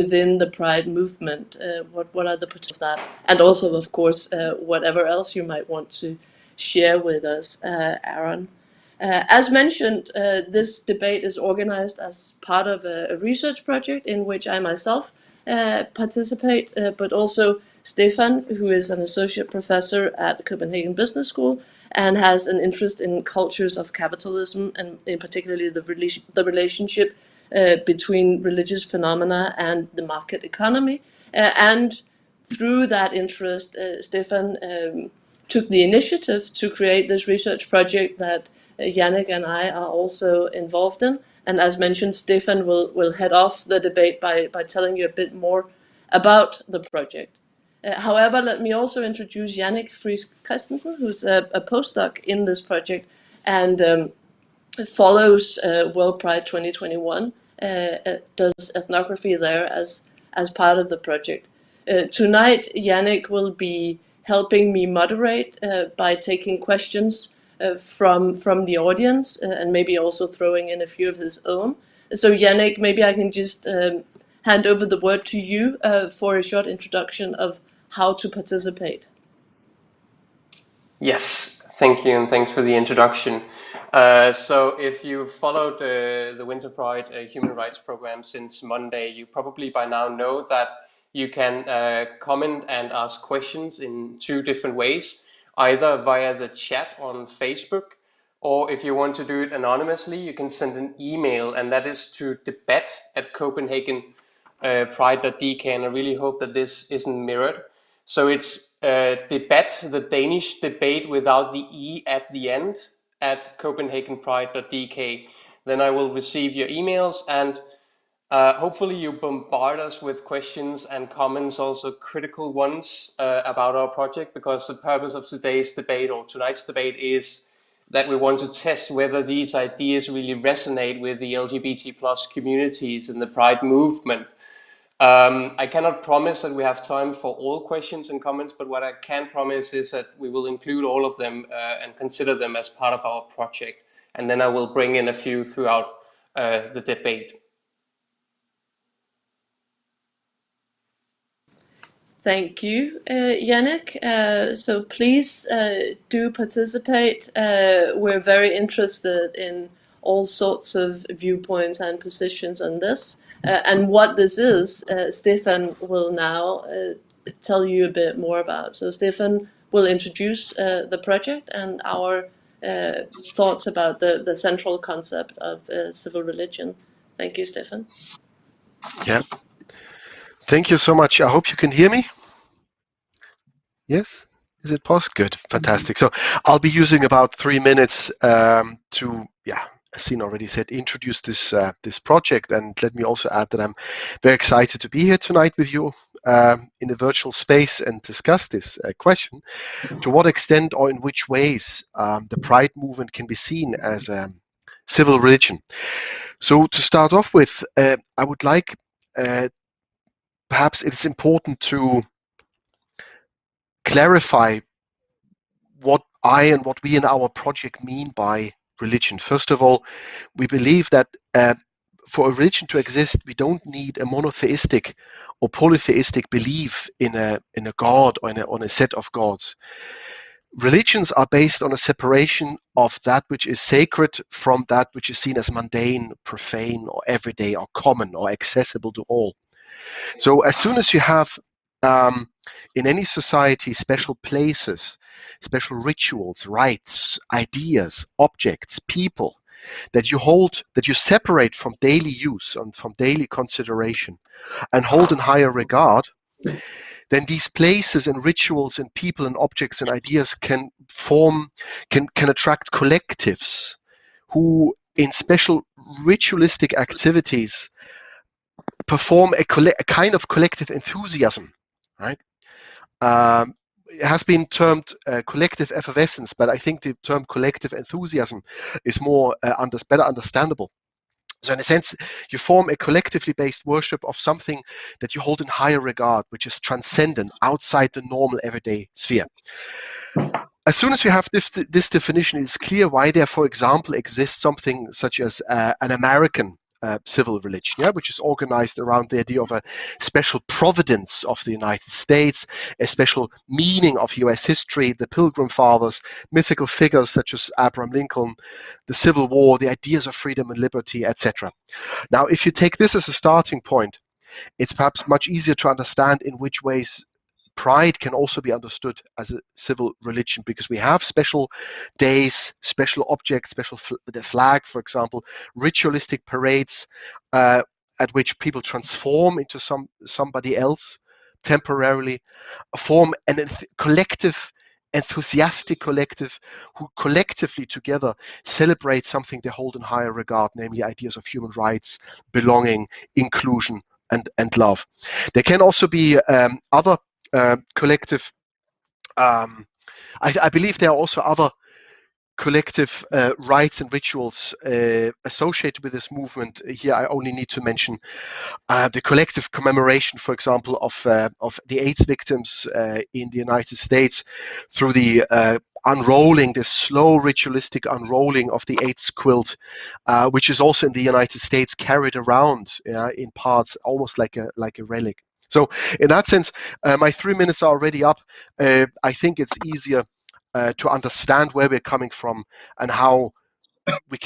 within the Pride movement? What are the potentials of that? And also, of course, whatever else you might want to share with us, Aron. As mentioned, this debate is organized as part of a research project in which I myself participate, but also Stefan, who is an associate professor at Copenhagen Business School and has an interest in cultures of capitalism, and in particularly the relationship between religious phenomena and the market economy. And through that interest, Stefan took the initiative to create this research project that Jannik and I are also involved in. And as mentioned, Stefan will head off the debate by telling you a bit more about the project. However, let me also introduce Jannik Friis Christensen, who's a postdoc in this project and follows World Pride 2021, does ethnography there as part of the project. Tonight, Jannik will be helping me moderate by taking questions from the audience and maybe also throwing in a few of his own. So Jannik, maybe I can just hand over the word to you for a short introduction of how to participate. Yes, thank you, and thanks for the introduction. So if you've followed the Winter Pride human rights program since Monday, you probably by now know that you can comment and ask questions in two different ways, either via the chat on Facebook, or if you want to do it anonymously, you can send an email, and that is to debat@copenhagenpride.dk, and I really hope that this isn't mirrored. So it's debat, the Danish debate without the E at the end, at copenhagenpride.dk. Then I will receive your emails, and hopefully you bombard us with questions and comments, also critical ones about our project, because the purpose of today's debate, or tonight's debate, is that we want to test whether these ideas really resonate with the LGBT plus communities in the Pride movement. I cannot promise that we have time for all questions and comments, but what I can promise is that we will include all of them and consider them as part of our project. And then I will bring in a few throughout the debate. Thank you, Jannik. So please do participate. We're very interested in all sorts of viewpoints and positions on this. And what this is, Stefan will now tell you a bit more about. So Stefan will introduce the project and our thoughts about the central concept of civil religion. Thank you, Stefan. Yeah. Thank you so much. I hope you can hear me. Yes? Is it possible? Good. Fantastic. So I'll be using about 3 minutes to, as Sine already said, introduce this project. And let me also add that I'm very excited to be here tonight with you in a virtual space and discuss this question. To what extent or in which ways the Pride movement can be seen as a civil religion. So to start off with, I would like, perhaps it's important to clarify what I and what we in our project mean by religion. First of all, we believe that for a religion to exist, we don't need a monotheistic or polytheistic belief in a god or on a set of gods. Religions are based on a separation of that which is sacred from that which is seen as mundane, profane, or everyday, or common, or accessible to all. So as soon as you have in any society special places, special rituals, rites, ideas, objects, people that you hold, that you separate from daily use and from daily consideration and hold in higher regard, then these places and rituals and people and objects and ideas can attract collectives who in special ritualistic activities perform a kind of collective enthusiasm, right? It has been termed collective effervescence, but I think the term collective enthusiasm is more better understandable. So in a sense, you form a collectively based worship of something that you hold in higher regard, which is transcendent, outside the normal everyday sphere. As soon as you have this definition, it's clear why there, for example, exists something such as an American civil religion, which is organized around the idea of a special providence of the United States, a special meaning of US history, the Pilgrim Fathers, mythical figures such as Abraham Lincoln, the Civil War, the ideas of freedom and liberty, etc. Now, if you take this as a starting point, it's perhaps much easier to understand in which ways Pride can also be understood as a civil religion, because we have special days, special objects, the flag, for example, ritualistic parades at which people transform into somebody else temporarily, form an collective, enthusiastic collective who collectively together celebrate something they hold in higher regard, namely ideas of human rights, belonging, inclusion, and love. There can also be other collective, I believe there are also other collective rites and rituals associated with this movement. Here I only need to mention the collective commemoration, for example, of the AIDS victims in the United States through the unrolling, the slow ritualistic unrolling of the AIDS quilt, which is also in the United States carried around in parts almost like a relic. So in that sense, my 3 minutes are already up. I think it's easier to understand where we're coming from and how we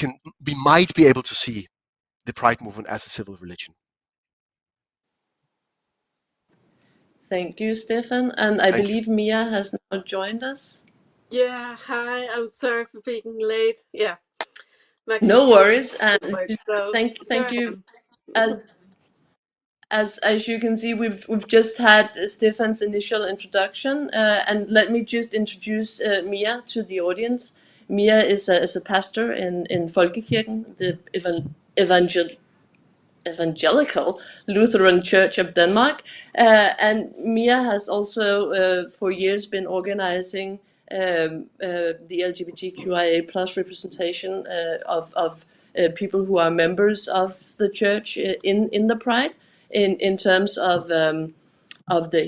might be able to see the Pride movement as a civil religion. Thank you, Stefan. And I believe Mia has now joined us. Yeah, hi. I'm sorry for being late. Yeah. No worries. And so thank you. As you can see, we've just had Stefan's initial introduction, and let me just introduce Mia to the audience. Mia is a pastor in Folkekirken, the evangelical Lutheran Church of Denmark, and Mia has also for years been organizing the LGBTQIA plus representation of people who are members of the church in the Pride, in terms of the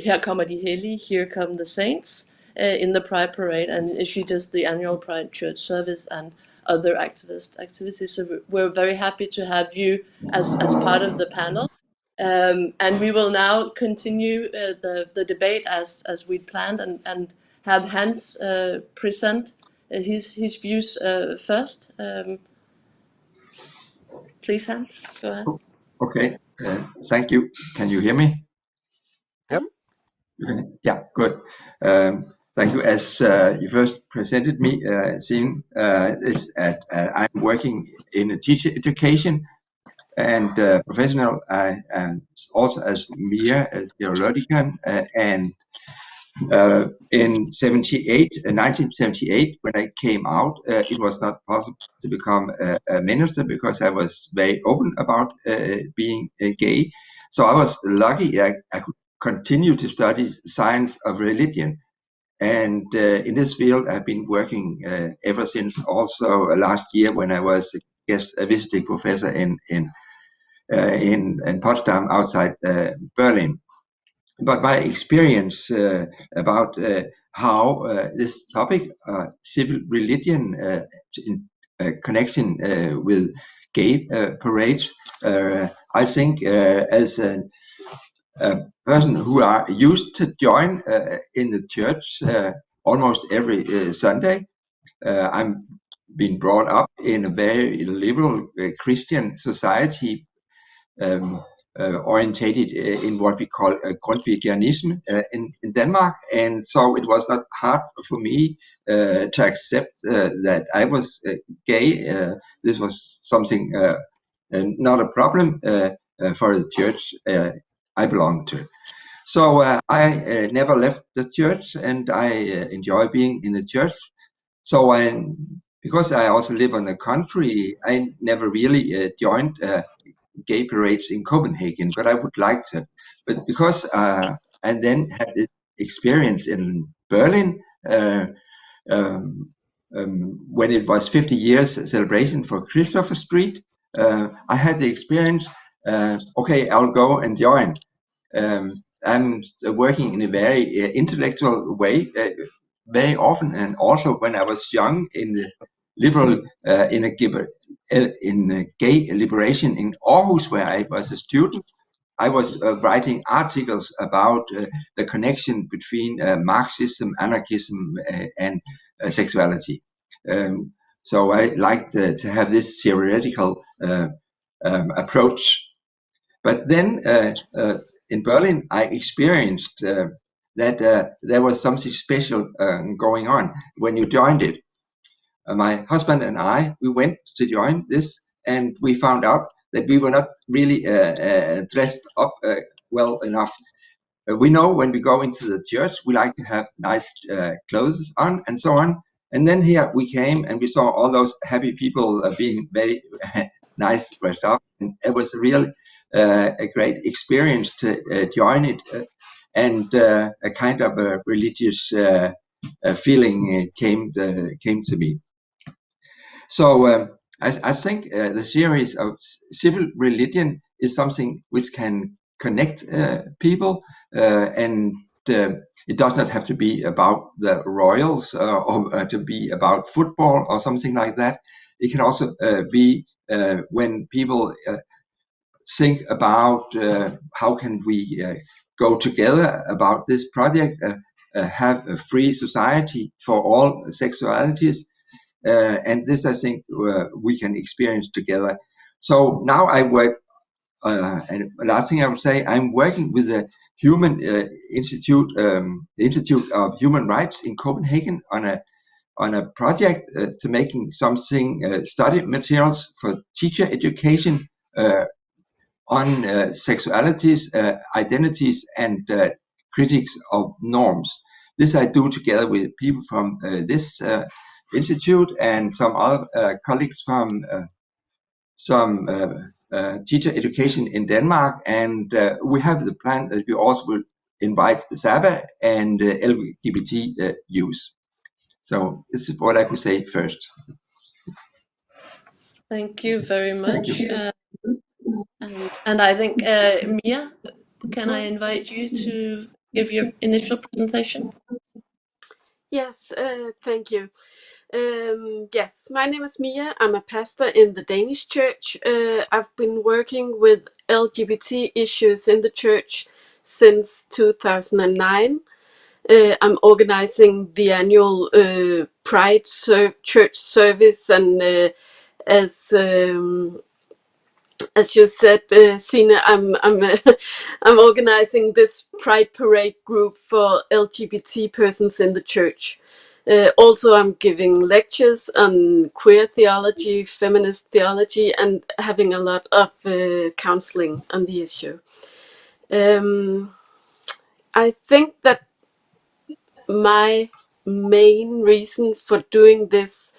Her kommer de hellige, Here Come the Saints, in the Pride Parade, and she does the annual Pride Church service and other activities. So we're very happy to have you as part of the panel. And we will now continue the debate as we'd planned, and have Hans present his views first. Please, Hans, go ahead. Okay, thank you. Can you hear me? Yep. Yeah, good. Thank you. As you first presented me, Sine, I'm working in teacher education and professional, and also as Mia, as theologian, and in 1978, when I came out, it was not possible to become a minister because I was very open about being gay. So I was lucky I could continue to study science of religion. And in this field, I've been working ever since. Also last year, when I was a visiting professor in Potsdam, outside Berlin. But my experience about how this topic, civil religion, in connection with gay parades, I think as a person who are used to join in the church almost every Sunday. I'm been brought up in a very liberal Christian society, orientated in what we call Grundtvigianism in Denmark, and so it was not hard for me to accept that I was gay. This was something not a problem for the church I belonged to. So I never left the church, and I enjoy being in the church. So because I also live in the country, I never really joined gay parades in Copenhagen, but I would like to. But because I then had the experience in Berlin when it was 50 years celebration for Christopher Street, I had the experience. Okay, I'll go and join. I'm working in a very intellectual way very often, and also when I was young in the liberal in gay liberation in Aarhus, where I was a student. I was writing articles about the connection between Marxism, anarchism, and sexuality. So I liked to have this theoretical approach. But then in Berlin, I experienced that there was something special going on when you joined it. My husband and I, we went to join this, and we found out that we were not really dressed up well enough. We know when we go into the church, we like to have nice clothes on and so on. And then here we came and we saw all those happy people being very nice dressed up. And it was really a great experience to join it. And a kind of a religious feeling came to me. So I think the series of civil religion is something which can connect people, and it does not have to be about the royals or to be about football or something like that. It can also be when people think about how can we go together about this project, have a free society for all sexualities. And this, I think, we can experience together. So now I work, and last thing I would say, I'm working with the Human Institute, Institute of Human Rights in Copenhagen on a project to making something study materials for teacher education on sexualities, identities, and critics of norms. This I do together with people from this institute and some other colleagues from some teacher education in Denmark, and we have the plan that we also will invite Sabaah and LGBT youth. So this is what I could say first. Thank you very much. And I think, Mia, can I invite you to give your initial presentation? Yes, thank you. Yes, my name is Mia. I'm a pastor in the Danish church. I've been working with LGBT issues in the church since 2009. I'm organizing the annual Pride church service, and as you said, Sine, I'm I'm organizing this Pride Parade group for LGBT persons in the church. Also, I'm giving lectures on queer theology, feminist theology, and having a lot of counseling on the issue. I think that my main reason for doing this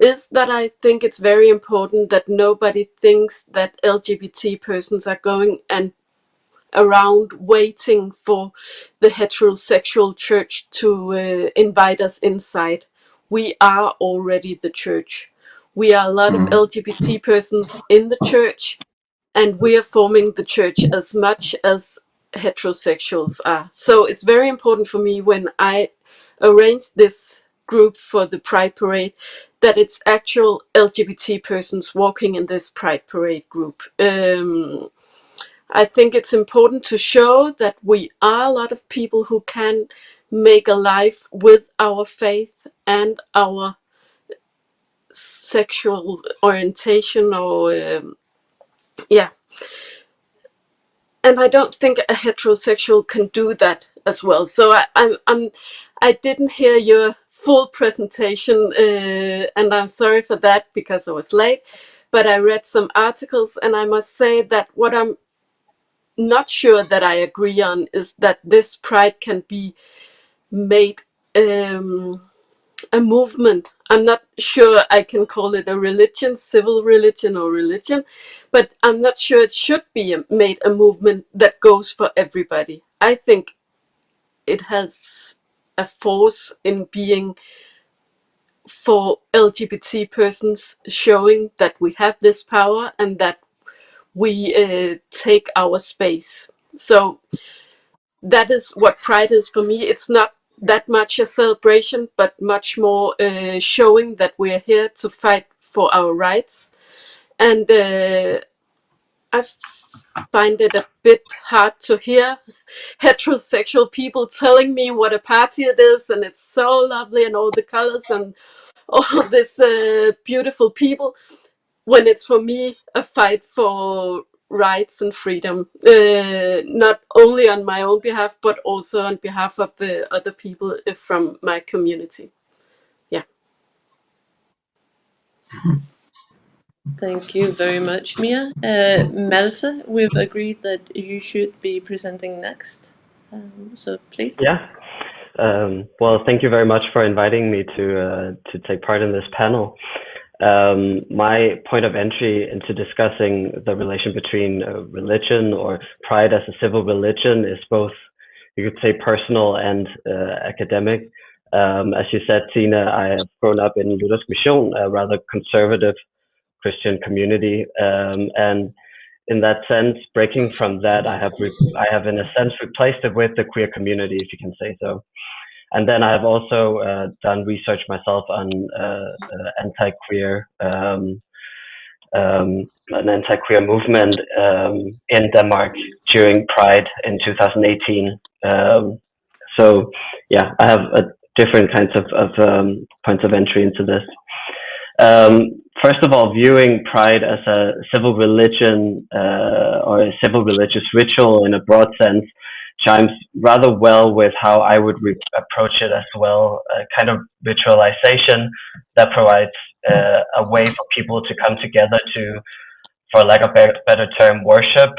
is that I think it's very important that nobody thinks that LGBT persons are going and around waiting for the heterosexual church to invite us inside. We are already the church. We are a lot of LGBT persons in the church, and we are forming the church as much as heterosexuals are. So it's very important for me when I arrange this group for the Pride Parade that it's actual LGBT persons walking in this Pride Parade group. I think it's important to show that we are a lot of people who can make a life with our faith and our sexual orientation, or and I don't think a heterosexual can do that as well. So I didn't hear your full presentation, and I'm sorry for that because I was late. But I read some articles, and I must say that what I'm not sure that I agree on is that this pride can be made a movement. I'm not sure I can call it a religion, civil religion or religion, but I'm not sure it should be made a movement that goes for everybody. I think it has a force in being for LGBT persons, showing that we have this power and that we take our space. So that is what pride is for me. It's not that much a celebration, but much more showing that we're here to fight for our rights. And I find it a bit hard to hear heterosexual people telling me what a party it is, and it's so lovely and all the colors and all this beautiful people, when it's for me a fight for rights and freedom, not only on my own behalf, but also on behalf of the other people from my community. Yeah. Thank you very much, Mia. Malte, we've agreed that you should be presenting next. So please. Yeah. Well, thank you very much for inviting me to take part in this panel. My point of entry into discussing the relation between religion or pride as a civil religion is both, you could say, personal and academic. As you said, Sine, I have grown up in Luthersk Mission, a rather conservative Christian community, and in that sense, breaking from that, I have in a sense replaced it with the queer community, if you can say so. And then I have also done research myself on anti-queer, an anti-queer movement in Denmark during Pride in 2018. So yeah, I have different kinds of points of entry into this. First of all, viewing Pride as a civil religion or a civil religious ritual in a broad sense chimes rather well with how I would approach it as well, a kind of ritualization that provides a way for people to come together to, for lack of a better term, worship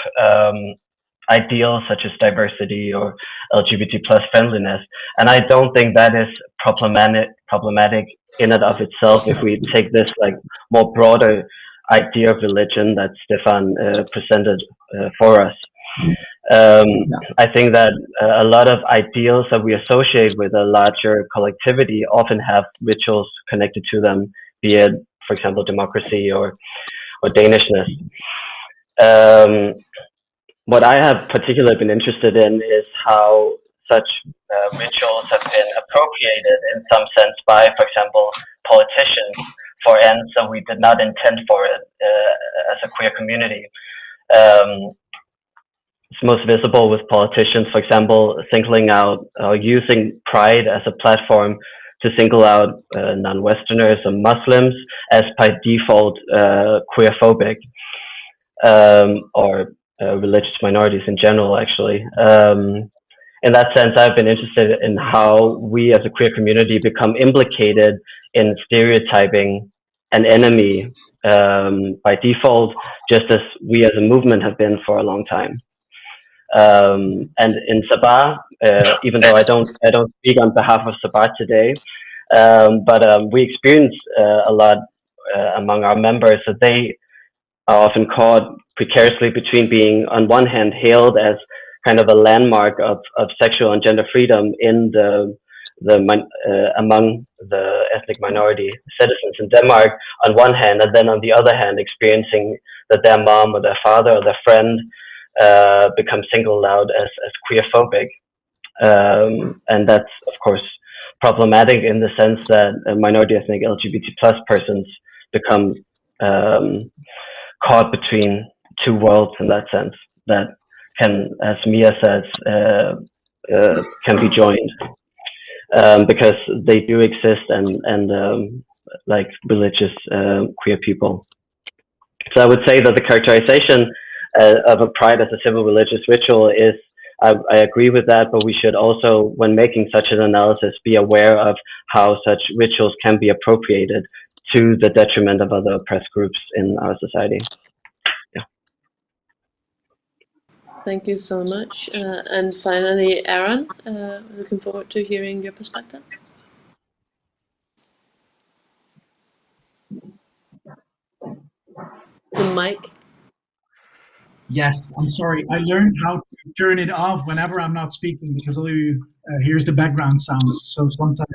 ideals such as diversity or LGBT plus friendliness. And I don't think that is problematic in and of itself if we take this like more broader idea of religion that Stefan presented for us. I think that a lot of ideals that we associate with a larger collectivity often have rituals connected to them, be it, for example, democracy or Danishness. What I have particularly been interested in is how such rituals have been appropriated in some sense by, for example, politicians for ends that we did not intend for it as a queer community. It's most visible with politicians, for example, singling out or using Pride as a platform to single out non-Westerners and Muslims as by default queerphobic or religious minorities in general, actually. In that sense, I've been interested in how we as a queer community become implicated in stereotyping an enemy by default, just as we as a movement have been for a long time. And in Sabaah, even though I don't speak on behalf of Sabaah today, but we experience a lot among our members that they are often caught precariously between being, on one hand, hailed as kind of a landmark of sexual and gender freedom in among the ethnic minority citizens in Denmark, on one hand, and then on the other hand, experiencing that their mom or their father or their friend become singled out as queerphobic. And that's, of course, problematic in the sense that minority ethnic LGBT plus persons become caught between two worlds in that sense that can, as Mia says, can be joined because they do exist and like religious queer people. So I would say that the characterization of a pride as a civil religious ritual is, I agree with that, but we should also, when making such an analysis, be aware of how such rituals can be appropriated to the detriment of other oppressed groups in our society. Yeah. Thank you so much. And finally, Aron, looking forward to hearing your perspective. The mic. Yes, I'm sorry. I learned how to turn it off whenever I'm not speaking because all you hears the background sounds. So sometimes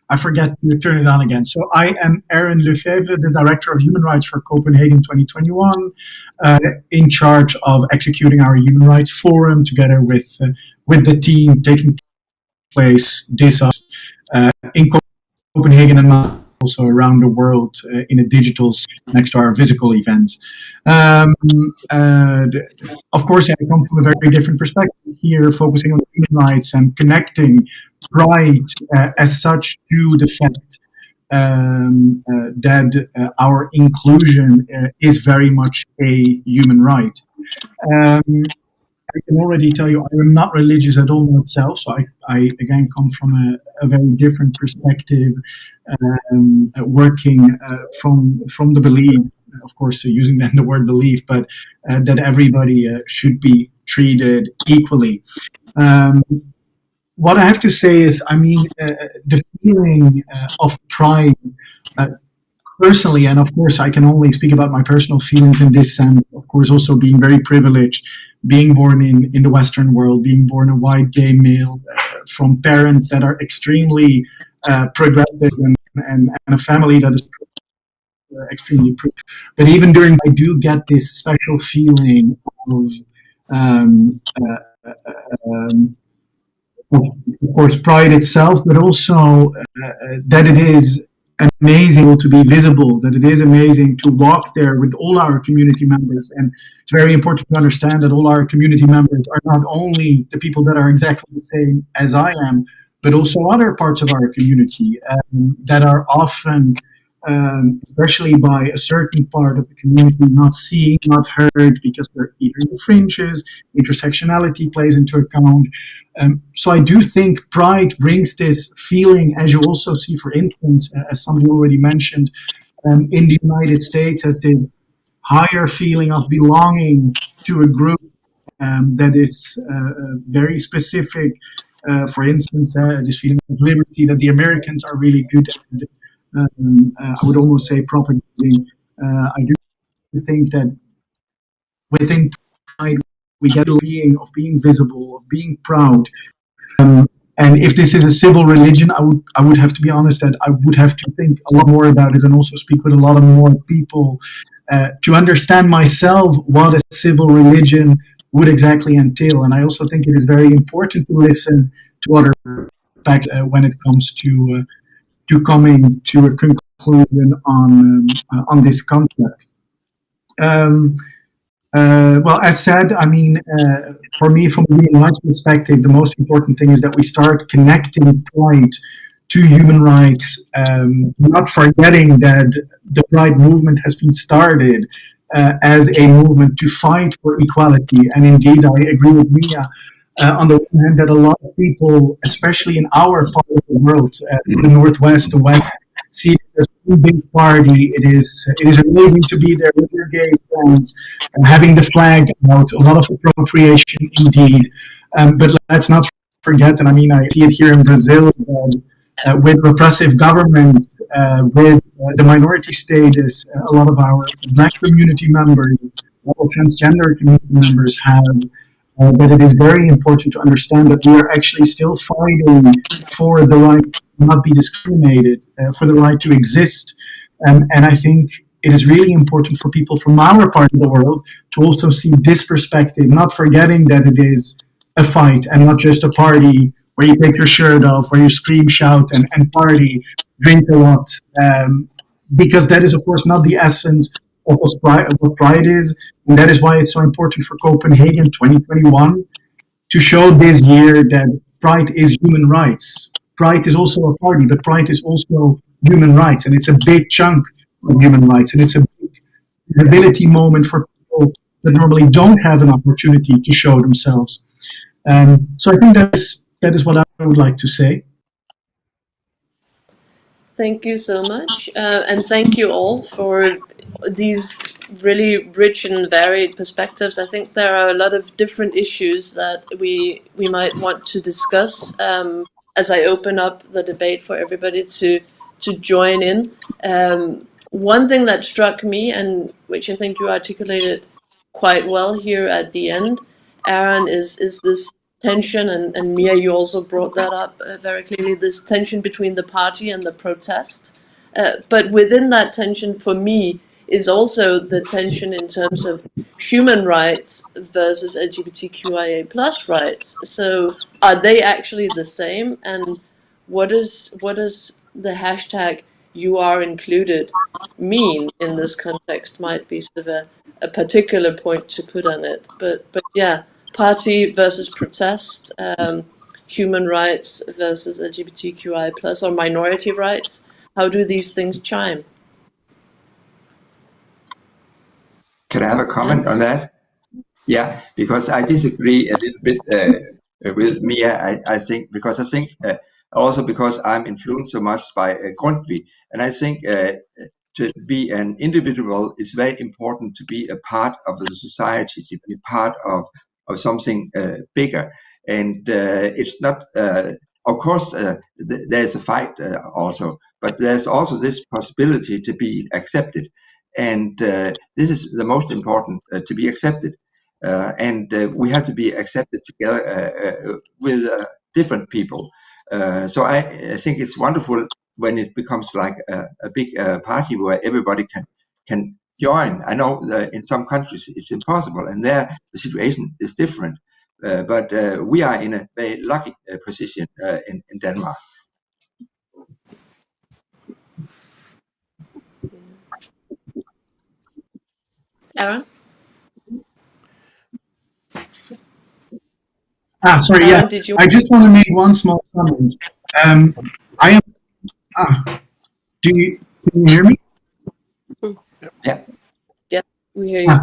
I forget to turn it on again. So I am Aron Lefevre, the Director of Human Rights for Copenhagen 2021, in charge of executing our Human Rights Forum together with the team taking place this in Copenhagen and also around the world in a digital next to our physical events. Of course, I come from a very different perspective here, focusing on human rights and connecting pride as such to the fact that our inclusion is very much a human right. I can already tell you I am not religious at all myself, so I again come from a very different perspective, working from the belief, of course, using then the word belief, but that everybody should be treated equally. What I have to say is, I mean, the feeling of pride. Personally, and of course, I can only speak about my personal feelings in this sense. Of course, also being very privileged, being born in the Western world, being born a white gay male from parents that are extremely progressive and a family that is extremely progressive. But even during, I do get this special feeling of course, pride itself, but also that it is amazing to be visible, that it is amazing to walk there with all our community members. And it's very important to understand that all our community members are not only the people that are exactly the same as I am, but also other parts of our community that are often, especially by a certain part of the community, not seen, not heard, because they're either in the fringes, intersectionality plays into account. So I do think pride brings this feeling, as you also see, for instance, as somebody already mentioned, in the United States, has the higher feeling of belonging to a group that is very specific. For instance, this feeling of liberty that the Americans are really good at. I would almost say propagating. I do think that within pride we get the feeling of being visible, of being proud. And if this is a civil religion, I would have to be honest that I would have to think a lot more about it and also speak with a lot of more people to understand myself what a civil religion would exactly entail. And I also think it is very important to listen to other facts when it comes to coming to a conclusion on this concept. Well, as said, I mean, for me, from a human rights perspective, the most important thing is that we start connecting pride to human rights, not forgetting that the Pride movement has been started as a movement to fight for equality. And indeed, I agree with Mia on the one hand that a lot of people, especially in our part of the world, the Northwest, the West, see it as a big party. It is amazing to be there with your gay friends and having the flag out. A lot of appropriation indeed, but let's not forget. And I mean, I see it here in Brazil with repressive governments, with the minority status. A lot of our Black community members, or transgender community members have. That it is very important to understand that we are actually still fighting for the right to not be discriminated, for the right to exist. And I think it is really important for people from our part of the world to also see this perspective, not forgetting that it is a fight and not just a party where you take your shirt off, where you scream, shout, and party, drink a lot. Because that is, of course, not the essence of what pride is. And that is why it's so important for Copenhagen 2021 to show this year that pride is human rights. Pride is also a party, but pride is also human rights. And it's a big chunk of human rights. And it's a big visibility moment for people that normally don't have an opportunity to show themselves. So I think that is what I would like to say. Thank you so much. And thank you all for these really rich and varied perspectives. I think there are a lot of different issues that we might want to discuss as I open up the debate for everybody to join in. One thing that struck me, and which I think you articulated quite well here at the end, Aron, is this tension, and Mia, you also brought that up very clearly, this tension between the party and the protest. But within that tension, for me, is also the tension in terms of human rights versus LGBTQIA plus rights. So are they actually the same? And what does the hashtag "you are included" mean in this context? Might be sort of a particular point to put on it. But yeah, party versus protest, human rights versus LGBTQI plus or minority rights. How do these things chime? Can I have a comment Hans? on that? Yeah, because I disagree a little bit with Mia. I think because also because I'm influenced so much by Grundtvig, and I think to be an individual, it's very important to be a part of the society, to be part of something bigger. And it's not, of course, there's a fight also, but there's also this possibility to be accepted. And this is the most important, to be accepted. And we have to be accepted together with different people. So I think it's wonderful when it becomes like a big party where everybody can join. I know that in some countries it's impossible, and there the situation is different. But we are in a very lucky position in Denmark. Aron? Sorry, Aron, yeah. did you? I just want to make one small comment. I am. Can you hear me? Yeah. Yeah, we hear you.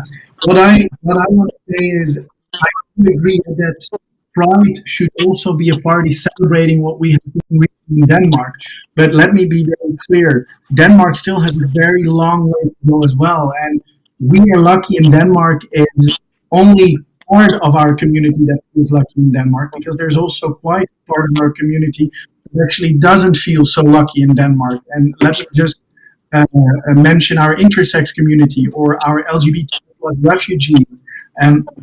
What I want to say is I agree that Pride should also be a party celebrating what we have been in Denmark. But let me be very clear: Denmark still has a very long way to go as well, and we are lucky in Denmark is only part of our community that is lucky in Denmark, because there's also quite part of our community that actually doesn't feel so lucky in Denmark. And let me just mention our intersex community or our LGBT refugees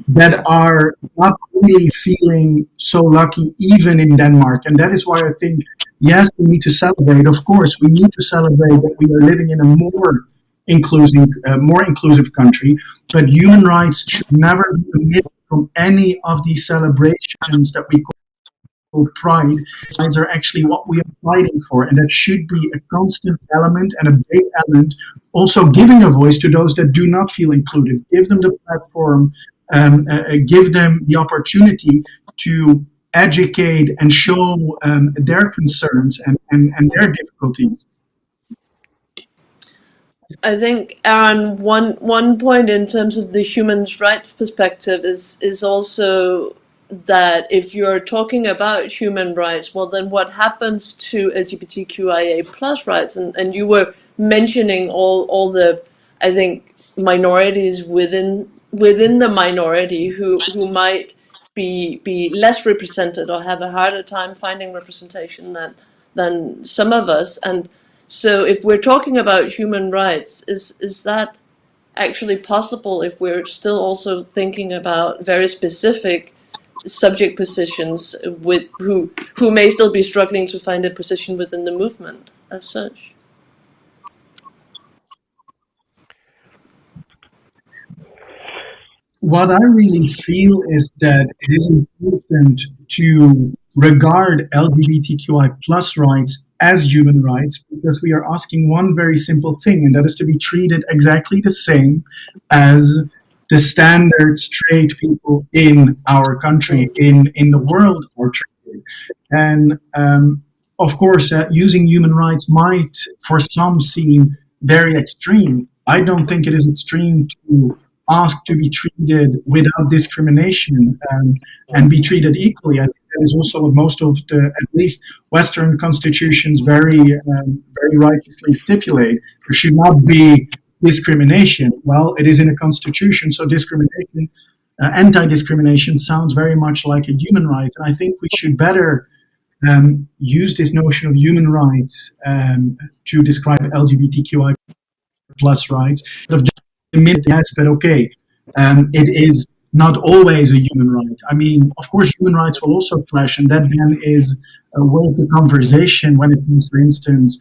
that are not really feeling so lucky even in Denmark. And that is why I think, yes, we need to celebrate. Of course, we need to celebrate that we are living in a more inclusive country, but human rights should never be omitted from any of these celebrations that we call Pride. Rights are actually what we are fighting for, and that should be a constant element and a big element. Also, giving a voice to those that do not feel included, give them the platform, give them the opportunity to educate and show their concerns and their difficulties. I think, Aron, one point in terms of the human rights perspective is also that if you're talking about human rights, well, then what happens to LGBTQIA plus rights? And you were mentioning all the, I think, minorities within the minority who might be less represented or have a harder time finding representation than some of us. And so if we're talking about human rights, is that actually possible if we're still also thinking about very specific subject positions with who may still be struggling to find a position within the movement as such? What I really feel is that it is important to regard LGBTQI plus rights as human rights, because we are asking one very simple thing, and that is to be treated exactly the same as the standard straight people in our country, in the world are treated. And of course, using human rights might for some seem very extreme. I don't think it is extreme to ask to be treated without discrimination and be treated equally. I think that is also what most of the, at least Western constitutions, very righteously stipulate. There should not be discrimination. Well, it is in a constitution, so discrimination, anti-discrimination sounds very much like a human right. And I think we should better use this notion of human rights to describe LGBTQI plus rights. Yes, but okay, it is not always a human right. I mean, of course, human rights will also clash, and that then is worth the conversation when it comes, for instance,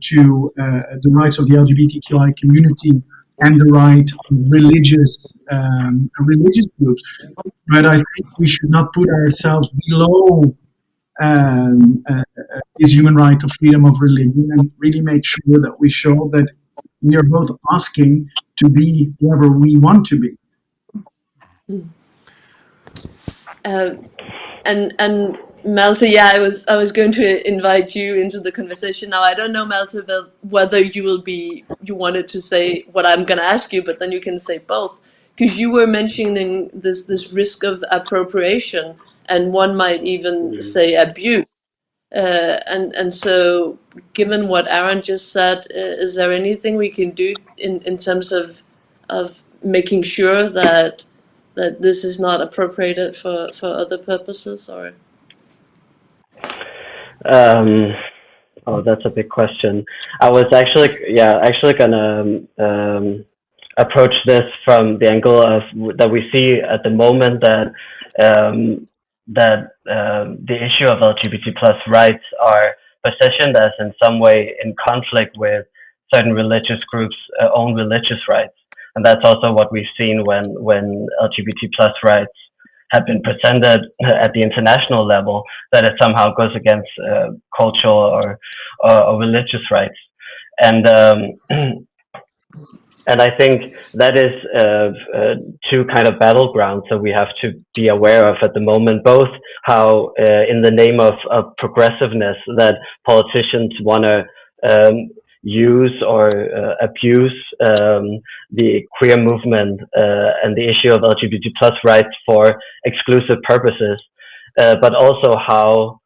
to the rights of the LGBTQI community and the right of religious groups. But I think we should not put ourselves below this human right of freedom of religion, and really make sure that we show that we are both asking to be whoever we want to be. And Malte, yeah, I was going to invite you into the conversation now. I don't know, Malte, whether you wanted to say what I'm going to ask you, but then you can say both, because you were mentioning this risk of appropriation, and one might even say abuse. And so, given what Aron just said, is there anything we can do in terms of making sure that this is not appropriated for other purposes, or? Oh, that's a big question. I was actually gonna approach this from the angle of that we see at the moment that the issue of LGBT plus rights are positioned as in some way in conflict with certain religious groups' own religious rights, and that's also what we've seen when LGBT plus rights have been presented at the international level, that it somehow goes against cultural or religious rights, and and I think that is two kind of battlegrounds that we have to be aware of at the moment, both how in the name of progressiveness that politicians want to use or abuse the queer movement and the issue of LGBT plus rights for exclusive purposes, but also how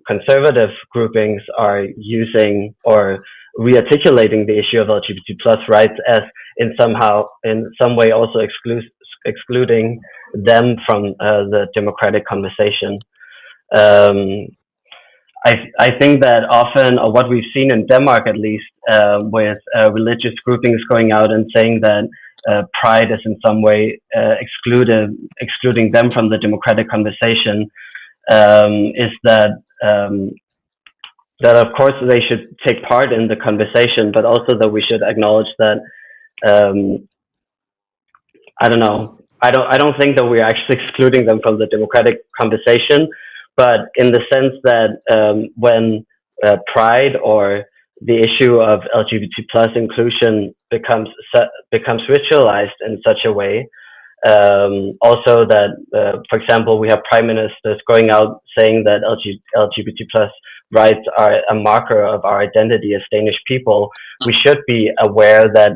conservative groupings are using or rearticulating the issue of LGBT plus rights as in some way also excluding them from the democratic conversation. I think that often, or what we've seen in Denmark at least, with religious groupings going out and saying that Pride is in some way excluding them from the democratic conversation, is that of course they should take part in the conversation, but also that we should acknowledge that I don't think that we're actually excluding them from the democratic conversation, but in the sense that when Pride or the issue of LGBT plus inclusion becomes ritualized in such a way, also that, for example, we have prime ministers going out saying that LGBT plus rights are a marker of our identity as Danish people, we should be aware that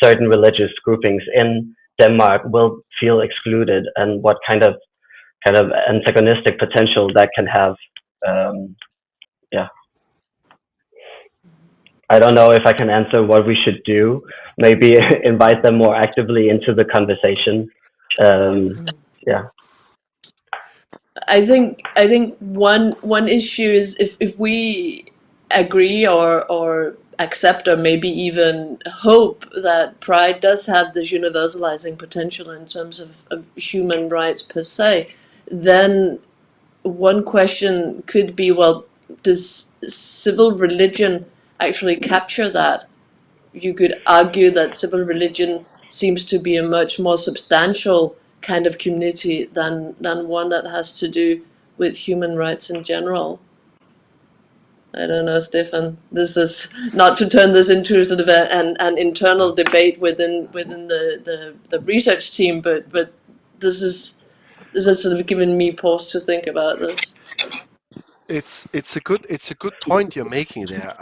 certain religious groupings in Denmark will feel excluded, and what kind of antagonistic potential that can have. I don't know if I can answer what we should do. Maybe invite them more actively into the conversation. I think one issue is if we agree or accept or maybe even hope that Pride does have this universalizing potential in terms of human rights per se, then one question could be, well, does civil religion actually capture that? You could argue that civil religion seems to be a much more substantial kind of community than one that has to do with human rights in general. I don't know, Stefan. This is not to turn this into sort of an internal debate within the research team, but this is sort of given me pause to think about this. It's a good point you're making there.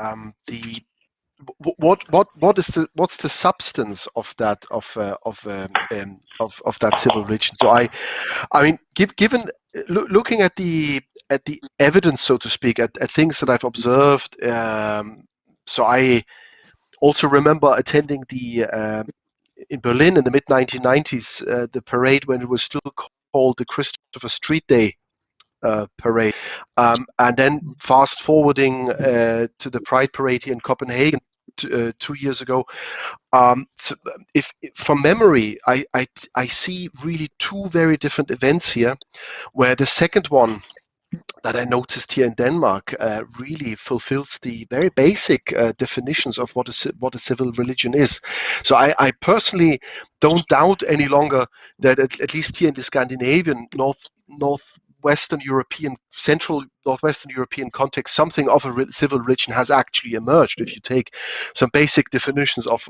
What's the substance of that civil religion? So I mean, given looking at the evidence, so to speak, at things that I've observed. So I also remember attending in Berlin in the mid 1990s the parade when it was still called the Christopher Street Day parade, and then fast forwarding to the Pride parade here in Copenhagen 2 years ago. So if from memory, I see really two very different events here, where the second one that I noticed here in Denmark really fulfills the very basic definitions of what a civil religion is. So I personally don't doubt any longer that at least here in the Scandinavian, Northwestern European, Central Northwestern European context, something of a civil religion has actually emerged. If you take some basic definitions of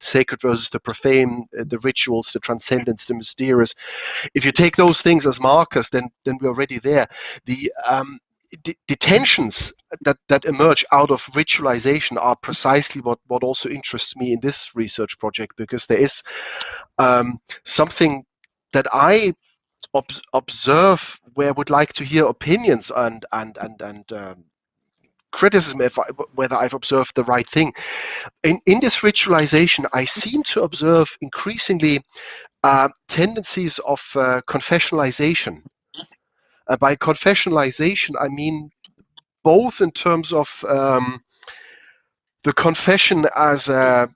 sacred versus the profane, the rituals, the transcendence, the mysterious, if you take those things as markers, then we're already there. The tensions that emerge out of ritualization are precisely what also interests me in this research project, because there is something that I observe where I would like to hear opinions and criticism whether I've observed the right thing. In this ritualization, I seem to observe increasingly tendencies of confessionalization. By confessionalization, I mean both in terms of the confession as a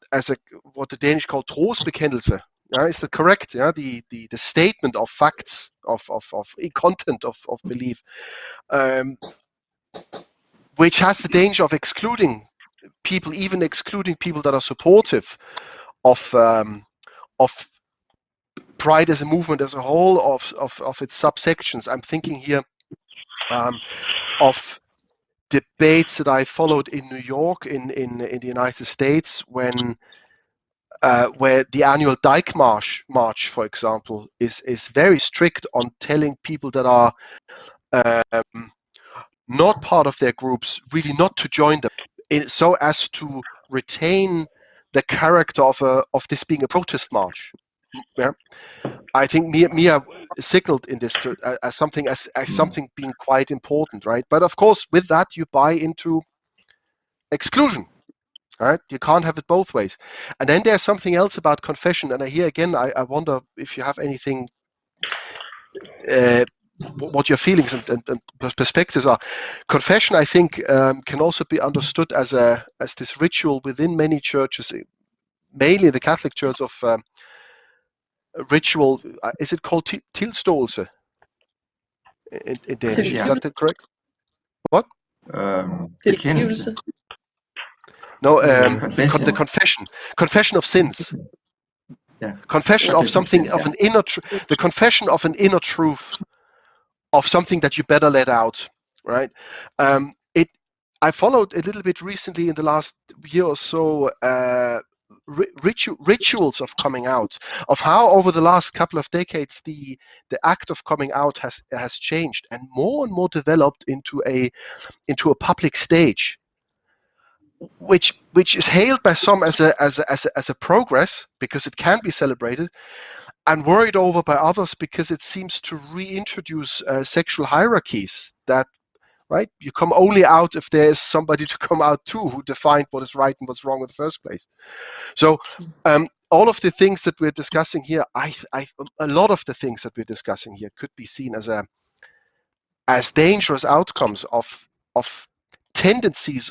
what the Danish call trosbekendelse. Is that correct? Yeah, the statement of facts of content of belief, which has the danger of excluding people, even excluding people that are supportive of Pride as a movement as a whole, of its subsections. I'm thinking here of debates that I followed in New York, in the United States, when where the annual Dyke March, for example, is very strict on telling people that are not part of their groups really not to join them, so as to retain the character of this being a protest march. Yeah, I think Mia signaled in this as something being quite important, right? But of course, with that you buy into exclusion, right? You can't have it both ways. And then there's something else about confession, and here again, I wonder if you have anything, what your feelings and perspectives are. Confession, I think, can also be understood as this ritual within many churches, mainly the Catholic Church, of ritual. Is it called tilståelse in Danish? Is that correct? What? Tilgivelse. No, the confession of sins. Yeah. Confession of something, of an inner the confession of an inner truth, of something that you better let out, right? I followed a little bit recently in the last year or so rituals of coming out, of how over the last couple of decades the act of coming out has changed and more developed into a public stage, which is hailed by some as a progress, because it can be celebrated, and worried over by others because it seems to reintroduce sexual hierarchies that, right, you come only out if there is somebody to come out to who defined what is right and what's wrong in the first place. So all of the things that we're discussing here, a lot of the things that we're discussing here could be seen as dangerous outcomes of tendencies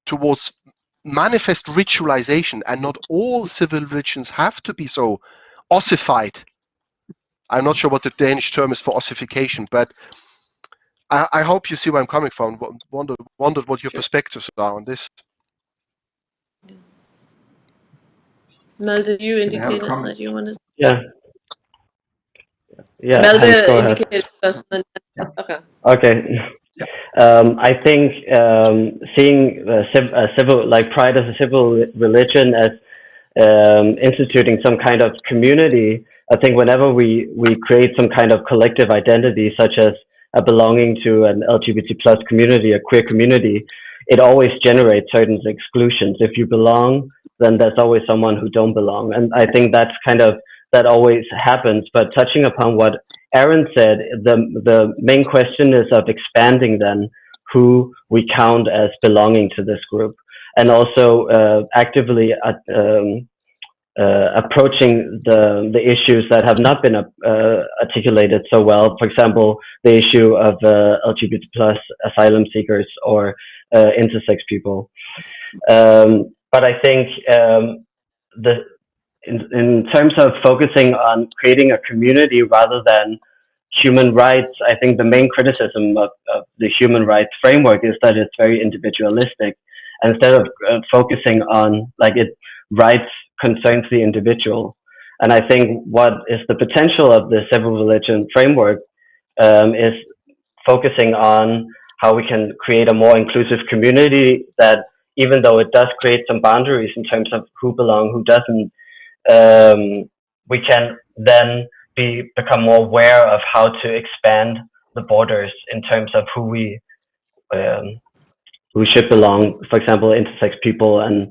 towards manifest ritualization, and not all civil religions have to be so ossified. I'm not sure what the Danish term is for ossification, but I hope you see where I'm coming from. Wondered what your perspectives are on this. Malte, you indicated that you wanted. Yeah. Malte Hans, indicated first. Okay. Okay. I think seeing civil, like Pride as a civil religion, as instituting some kind of community, I think whenever we create some kind of collective identity, such as a belonging to an LGBT plus community, a queer community, it always generates certain exclusions. If you belong, then there's always someone who don't belong. And I think that's that always happens. But touching upon what Aron said, the main question is of expanding then who we count as belonging to this group, and also actively approaching the issues that have not been articulated so well. For example, the issue of LGBT plus asylum seekers or intersex people. But I think in terms of focusing on creating a community rather than human rights, I think the main criticism of the human rights framework is that it's very individualistic. And instead of focusing on like it rights concerns the individual. And I think what is the potential of the civil religion framework is focusing on how we can create a more inclusive community that, even though it does create some boundaries in terms of who belong, who doesn't, we can then become more aware of how to expand the borders in terms of who we should belong. For example, intersex people and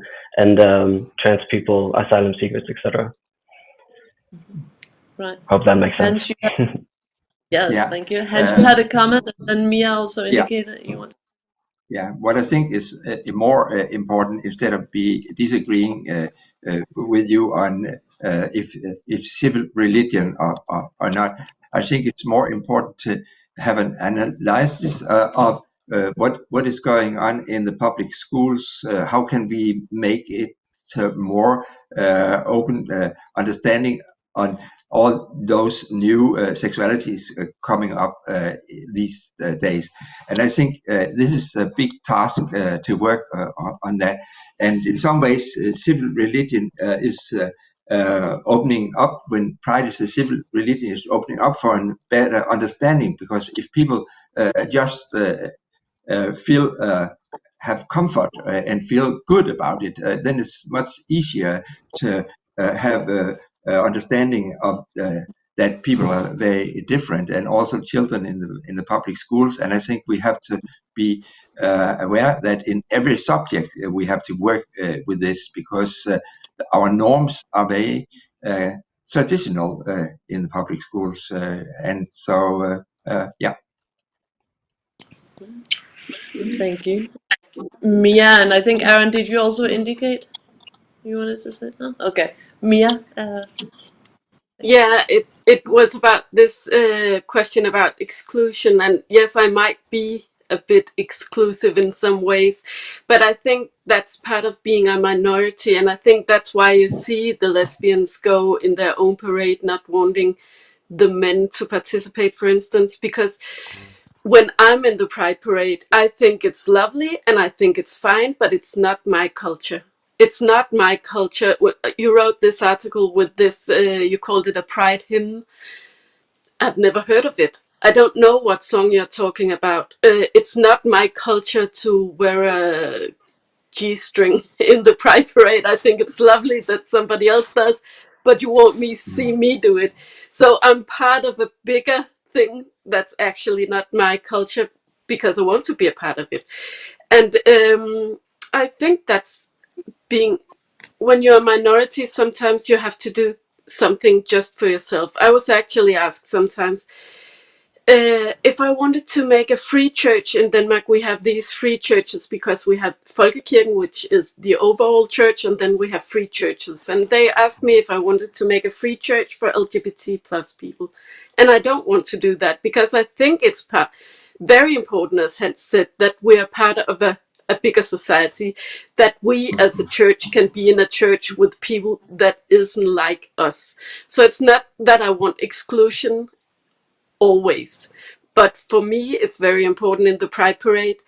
trans people, asylum seekers, etc. Right. Hope that makes sense. Yes, Yeah. thank you. Hans, you had a comment, and Mia also Yeah. indicated that you want to. Yeah, what I think is more important, instead of disagreeing with you on if civil religion or not, I think it's more important to have an analysis of what is going on in the public schools. How can we make it more open understanding on all those new sexualities coming up these days. And I think this is a big task to work on that. And in some ways, civil religion is opening up. When Pride is a civil religion, is opening up for a better understanding, because if people just feel have comfort and feel good about it, then it's much easier to have understanding of that people are very different, and also children in the public schools. And I think we have to be aware that in every subject we have to work with this, because our norms are very traditional in the public schools, and so yeah. Thank you, Mia, and I think Aron. Did you also indicate you wanted to say no? Okay, Mia. Yeah, it was about this question about exclusion, and yes, I might be a bit exclusive in some ways, but I think that's part of being a minority, and I think that's why you see the lesbians go in their own parade, not wanting the men to participate, for instance, because when I'm in the Pride Parade, I think it's lovely and I think it's fine, but it's not my culture. It's not my culture. You wrote this article with this, you called it a Pride hymn. I've never heard of it. I don't know what song you're talking about. It's not my culture to wear a G-string in the Pride Parade. I think it's lovely that somebody else does, but you won't see me do it. So I'm part of a bigger thing that's actually not my culture, because I want to be a part of it. And I think that's being, when you're a minority, sometimes you have to do something just for yourself. I was actually asked sometimes, if I wanted to make a free church in Denmark. We have these free churches because we have Folkekirken, which is the overall church, and then we have free churches. And they asked me if I wanted to make a free church for LGBT plus people. And I don't want to do that, because I think it's very important, as Hans said, that we are part of a bigger society, that we as a church can be in a church with people that isn't like us. So it's not that I want exclusion always, but for me it's very important in the Pride Parade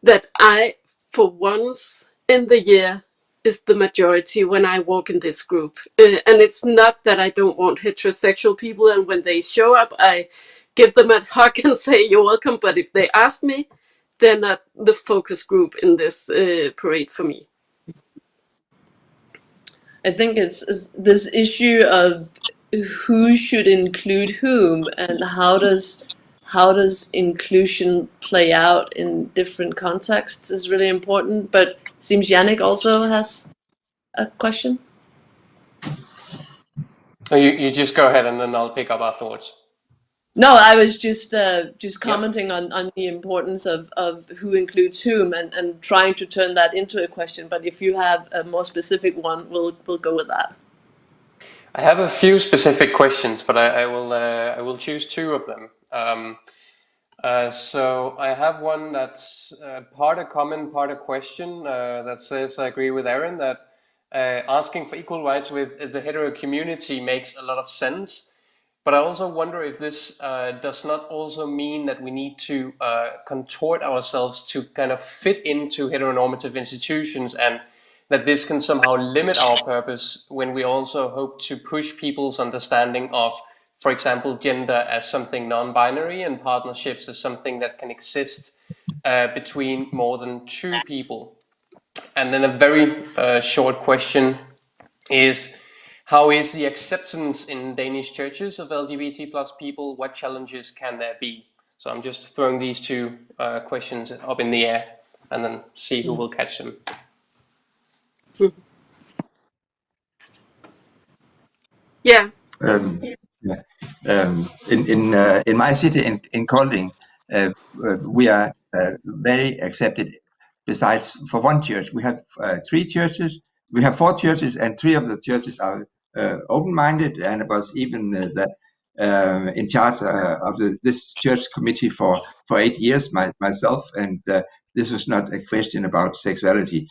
that I, for once in the year, is the majority when I walk in this group. And it's not that I don't want heterosexual people, and when they show up I give them a hug and say you're welcome, but if they ask me, they're not the focus group in this parade for me. I think it's this issue of who should include whom, and how does inclusion play out in different contexts is really important. But it seems Yannick also has a question. Oh, you just go ahead and then I'll pick up afterwards. No, I was just commenting on the importance of who includes whom, and trying to turn that into a question. But if you have a more specific one, we'll go with that. I have a few specific questions, but I will choose two of them. So I have one that's part a comment, part a question, that says, I agree with Aron that asking for equal rights with the hetero community makes a lot of sense. But I also wonder if this does not also mean that we need to contort ourselves to kind of fit into heteronormative institutions, and that this can somehow limit our purpose when we also hope to push people's understanding of, for example, gender as something non-binary and partnerships as something that can exist between more than two people. And then a very short question is, how is the acceptance in Danish churches of LGBT plus people? What challenges can there be? So I'm just throwing these two questions up in the air and then see who will catch them. Yeah. Yeah. In my city, in Kolding, we are very accepted. Besides, for one church, we have three churches. We have four churches, and three of the churches are open-minded. And I was even in charge of this church committee for 8 years myself, and this was not a question about sexuality.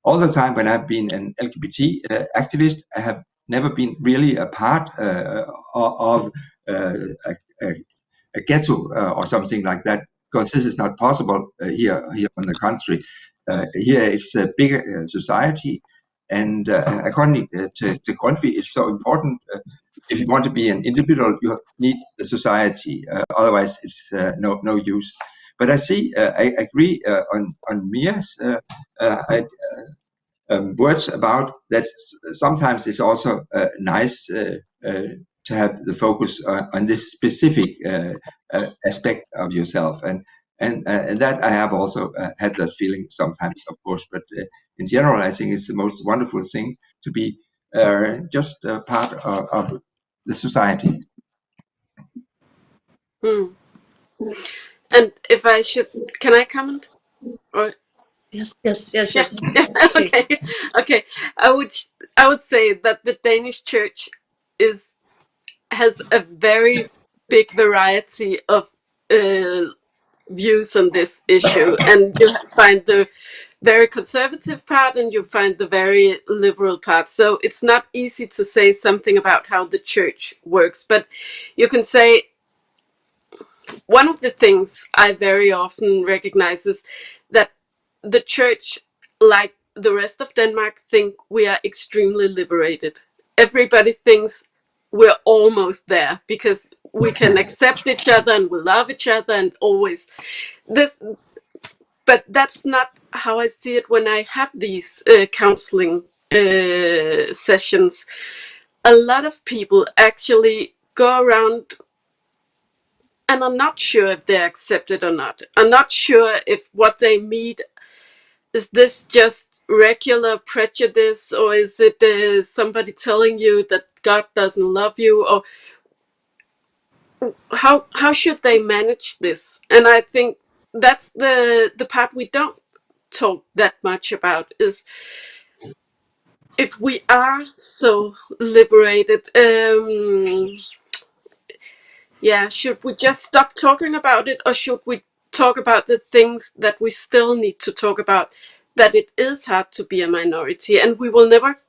All the time when I've been an LGBT activist, I have never been really a part of a ghetto or something like that, because this is not possible here on the country. Here it's a bigger society, and according to Grundtvig, it's so important. If you want to be an individual, you need the society. Otherwise, it's no use. But I see, I agree on Mia's words about that. Sometimes it's also nice to have the focus on this specific aspect of yourself, and that I have also had that feeling sometimes, of course. But in general, I think it's the most wonderful thing to be just a part of the society. And if I should, can I comment? Or Yes. Okay. I would say that the Danish church has a very big variety of views on this issue, and you find the very conservative part and you find the very liberal part. So it's not easy to say something about how the church works, but you can say one of the things I very often recognize is that the church, like the rest of Denmark, think we are extremely liberated. Everybody thinks we're almost there because we can accept each other and we love each other and always this. But that's not how I see it when I have these counseling sessions. A lot of people actually go around and I'm not sure if they're accepted or not. I'm not sure if what they meet, is this just regular prejudice, or is it somebody telling you that God doesn't love you, or how should they manage this? And I think that's the part we don't talk that much about, is if we are so liberated, should we just stop talking about it, or should we talk about the things that we still need to talk about, that it is hard to be a minority, and we will never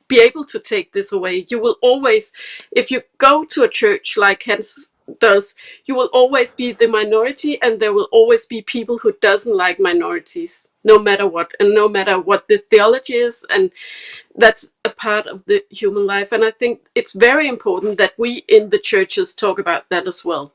be able to take this away. You will always, if you go to a church like Hansen does, you will always be the minority, and there will always be people who doesn't like minorities, no matter what, and no matter what the theology is, and that's a part of the human life. And I think it's very important that we in the churches talk about that as well.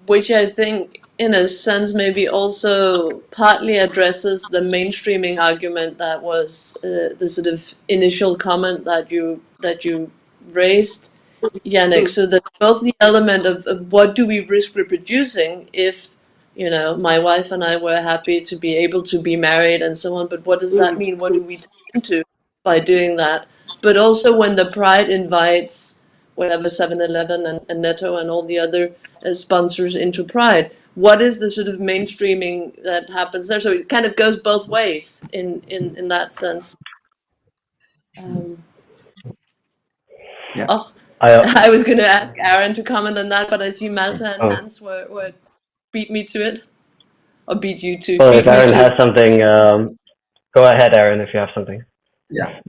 Which I think, in a sense, maybe also partly addresses the mainstreaming argument that was the sort of initial comment that you raised, Yannick. So that both the element of what do we risk reproducing if, my wife and I were happy to be able to be married and so on, but what does that mean? What do we take into by doing that? But also when the Pride invites whatever 7-Eleven and Netto and all the other sponsors into Pride, what is the sort of mainstreaming that happens there? So it kind of goes both ways in that sense. I was going to ask Aron to comment on that, but I see Malte and Hans were beat me to it, or beat you to. Well, if Aron has something, go ahead, Aron, if you have something. Yeah.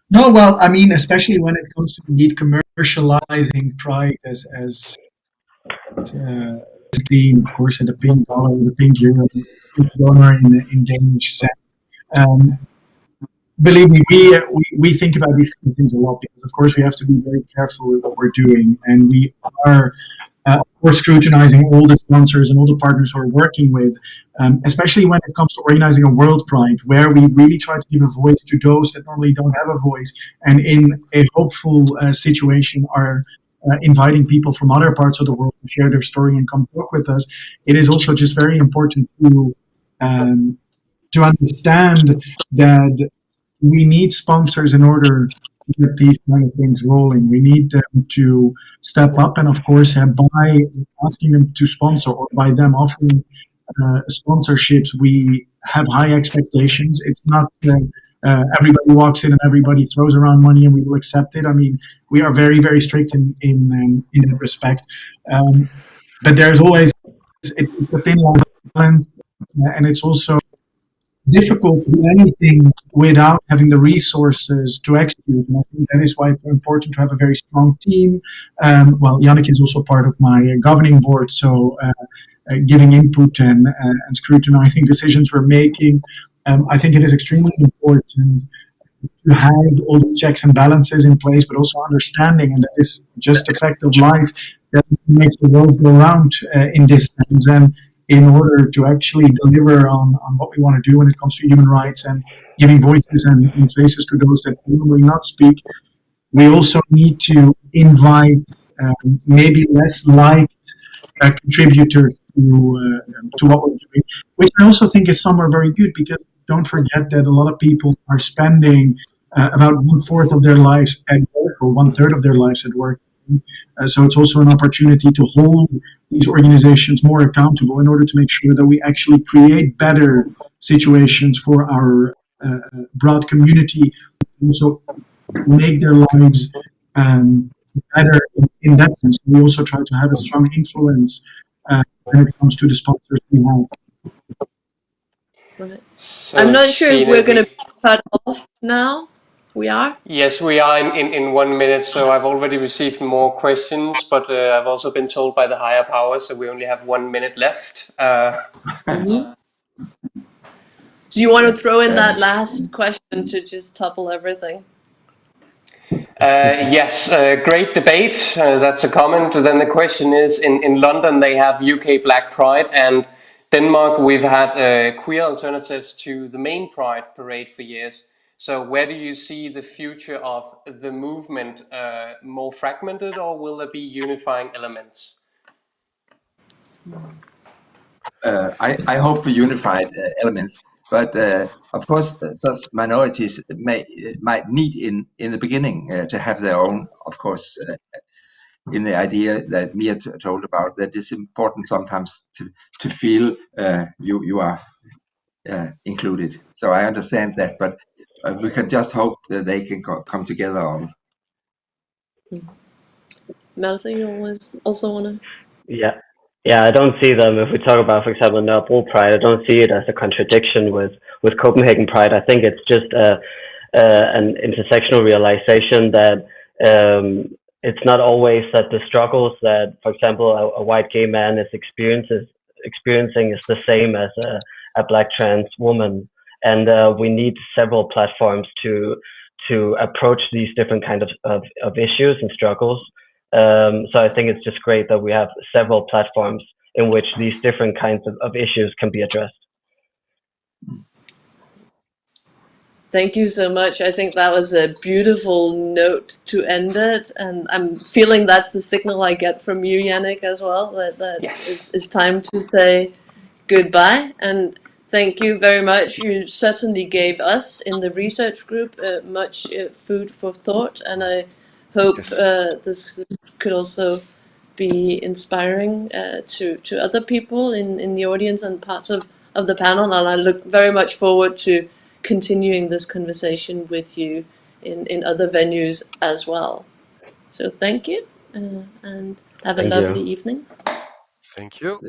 No, well, I mean, especially when it comes to indeed commercializing Pride as theme, of course, the pink dollar, the pink euro, the pink donor in Danish sense. Um, Believe me, we think about these kind of things a lot because, of course, we have to be very careful with what we're doing, and we are, of course, scrutinizing all the sponsors and all the partners we're working with, especially when it comes to organizing a World Pride, where we really try to give a voice to those that normally don't have a voice, and in a hopeful situation are inviting people from other parts of the world to share their story and come talk with us. It is also just very important to understand that we need sponsors in order to get these kind of things rolling. We need them to step up, and of course, by asking them to sponsor or by them offering sponsorships, we have high expectations. It's not everybody walks in and everybody throws around money and we will accept it. I mean, we are very, very strict in that respect. But there's always it's a thin line balance, and it's also difficult to do anything without having the resources to execute. And I think that is why it's important to have a very strong team. Well, Yannick is also part of my governing board, so giving input and scrutinizing decisions we're making. I think it is extremely important to have all the checks and balances in place, but also understanding, and that is just a fact of life that makes the world go round in this sense. And in order to actually deliver on what we want to do when it comes to human rights and giving voices and faces to those that normally not speak, we also need to invite maybe less liked contributors to what we're doing, which I also think is somewhere very good, because don't forget that a lot of people are spending about 1/4 of their lives at work, or 1/3 of their lives at work. So it's also an opportunity to hold these organizations more accountable in order to make sure that we actually create better situations for our broad community, and also make their lives better in that sense. We also try to have a strong influence when it comes to the sponsors we have. Right. So, I'm not sure if Sine, we're going to cut off now. We are? Yes, we are in 1 minute, so I've already received more questions, but I've also been told by the higher powers that we only have 1 minute left. Mm-hmm. Do you want to throw in that last question to just topple everything? Yes, great debate. That's a comment. Then the question is, in London they have UK Black Pride, and Denmark we've had queer alternatives to the main Pride parade for years. So where do you see the future of the movement, more fragmented, or will there be unifying elements? I hope for unified elements, but of course, such minorities might need in the beginning to have their own. Of course, in the idea that Mia told about, that it's important sometimes to feel you are included. So I understand that, but we can just hope that they can come together on. Malte, you always also want to? Yeah, I don't see them. If we talk about, for example, Nørrebro Pride, I don't see it as a contradiction with Copenhagen Pride. I think it's just an intersectional realization that it's not always that the struggles that, for example, a white gay man is experiencing is the same as a black trans woman, and we need several platforms to approach these different kind of issues and struggles. So I think it's just great that we have several platforms in which these different kinds of issues can be addressed. Thank you so much. I think that was a beautiful note to end it, and I'm feeling that's the signal I get from you, Yannick, as well, that Yes. it's time to say goodbye. And thank you very much. You certainly gave us in the research group much food for thought, and I hope this could also be inspiring to other people in the audience and parts of the panel. And I look very much forward to continuing this conversation with you in other venues as well. So thank you, and have a lovely evening. Thank you.